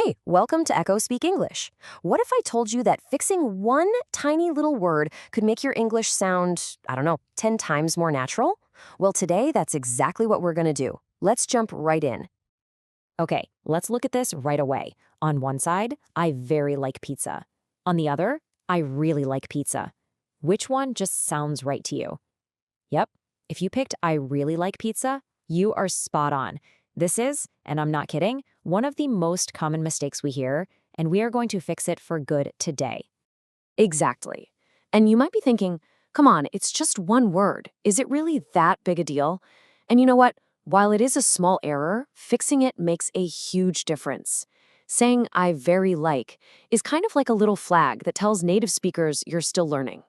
Hey, welcome to Echo Speak English. What if I told you that fixing one tiny little word could make your English sound, I don't know, 10 times more natural? Well, today that's exactly what we're going to do. Let's jump right in. Okay, let's look at this right away. On one side, I very like pizza. On the other, I really like pizza. Which one just sounds right to you? Yep, if you picked I really like pizza, you are spot on. This is, and I'm not kidding, one of the most common mistakes we hear, and we are going to fix it for good today. Exactly. And you might be thinking, come on, it's just one word. Is it really that big a deal? And you know what? While it is a small error, fixing it makes a huge difference. Saying I very like is kind of like a little flag that tells native speakers you're still learning.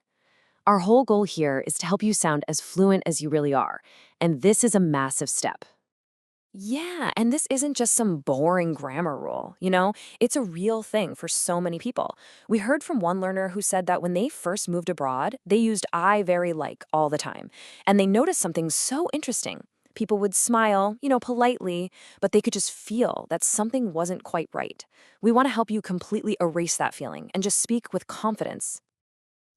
Our whole goal here is to help you sound as fluent as you really are, and this is a massive step. Yeah, and this isn't just some boring grammar rule, It's a real thing for so many people. We heard from one learner who said that when they first moved abroad, they used I very like all the time. And they noticed something so interesting. People would smile, politely, but they could just feel that something wasn't quite right. We want to help you completely erase that feeling and just speak with confidence.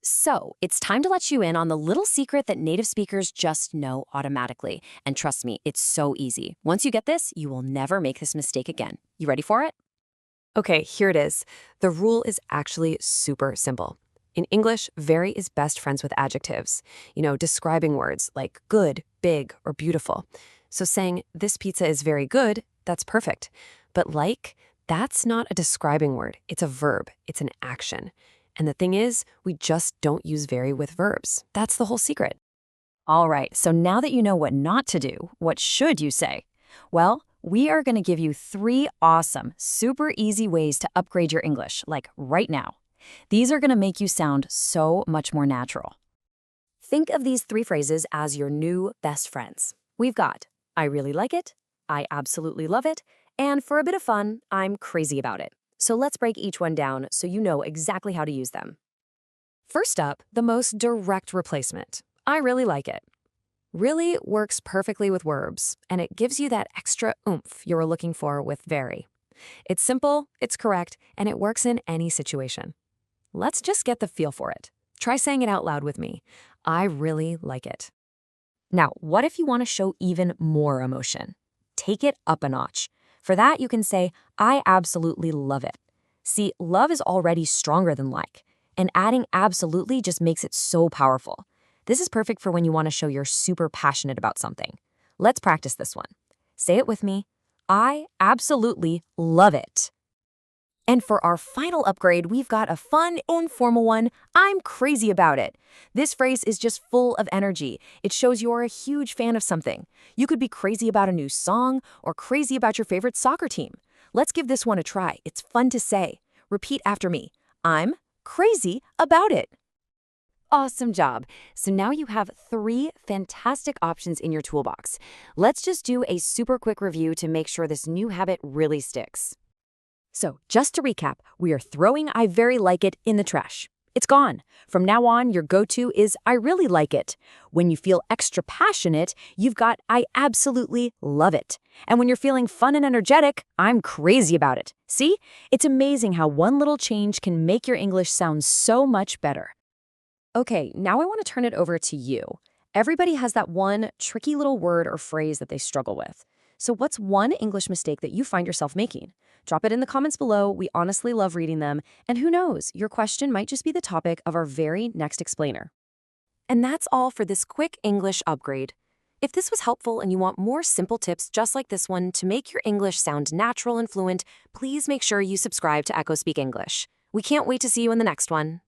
So, it's time to let you in on the little secret that native speakers just know automatically. And trust me, it's so easy. Once you get this, you will never make this mistake again. You ready for it? Okay, here it is. The rule is actually super simple. In English, very is best friends with adjectives, describing words like good, big, or beautiful. So saying, this pizza is very good, that's perfect. But like, that's not a describing word. It's a verb. It's an action. And the thing is, we just don't use very with verbs. That's the whole secret. All right, so now that you know what not to do, what should you say? Well, we are going to give you 3 awesome, super easy ways to upgrade your English, like right now. These are going to make you sound so much more natural. Think of these 3 phrases as your new best friends. We've got, I really like it, I absolutely love it, and for a bit of fun, I'm crazy about it. So let's break each one down so you know exactly how to use them. First up, the most direct replacement. I really like it. Really works perfectly with verbs, and it gives you that extra oomph you were looking for with very. It's simple, it's correct, and it works in any situation. Let's just get the feel for it. Try saying it out loud with me. I really like it. Now, what if you want to show even more emotion? Take it up a notch. For that, you can say, I absolutely love it. See, love is already stronger than like, and adding absolutely just makes it so powerful. This is perfect for when you want to show you're super passionate about something. Let's practice this one. Say it with me. I absolutely love it. And for our final upgrade, we've got a fun, informal one. I'm crazy about it. This phrase is just full of energy. It shows you're a huge fan of something. You could be crazy about a new song or crazy about your favorite soccer team. Let's give this one a try. It's fun to say. Repeat after me. I'm crazy about it. Awesome job. So now you have 3 fantastic options in your toolbox. Let's just do a super quick review to make sure this new habit really sticks. So, just to recap, we are throwing I very like it in the trash. It's gone. From now on, your go-to is I really like it. When you feel extra passionate, you've got I absolutely love it. And when you're feeling fun and energetic, I'm crazy about it. See? It's amazing how one little change can make your English sound so much better. Okay, now I want to turn it over to you. Everybody has that one tricky little word or phrase that they struggle with. So what's one English mistake that you find yourself making? Drop it in the comments below. We honestly love reading them. And who knows, your question might just be the topic of our very next explainer. And that's all for this quick English upgrade. If this was helpful and you want more simple tips just like this one to make your English sound natural and fluent, please make sure you subscribe to Echo Speak English. We can't wait to see you in the next one.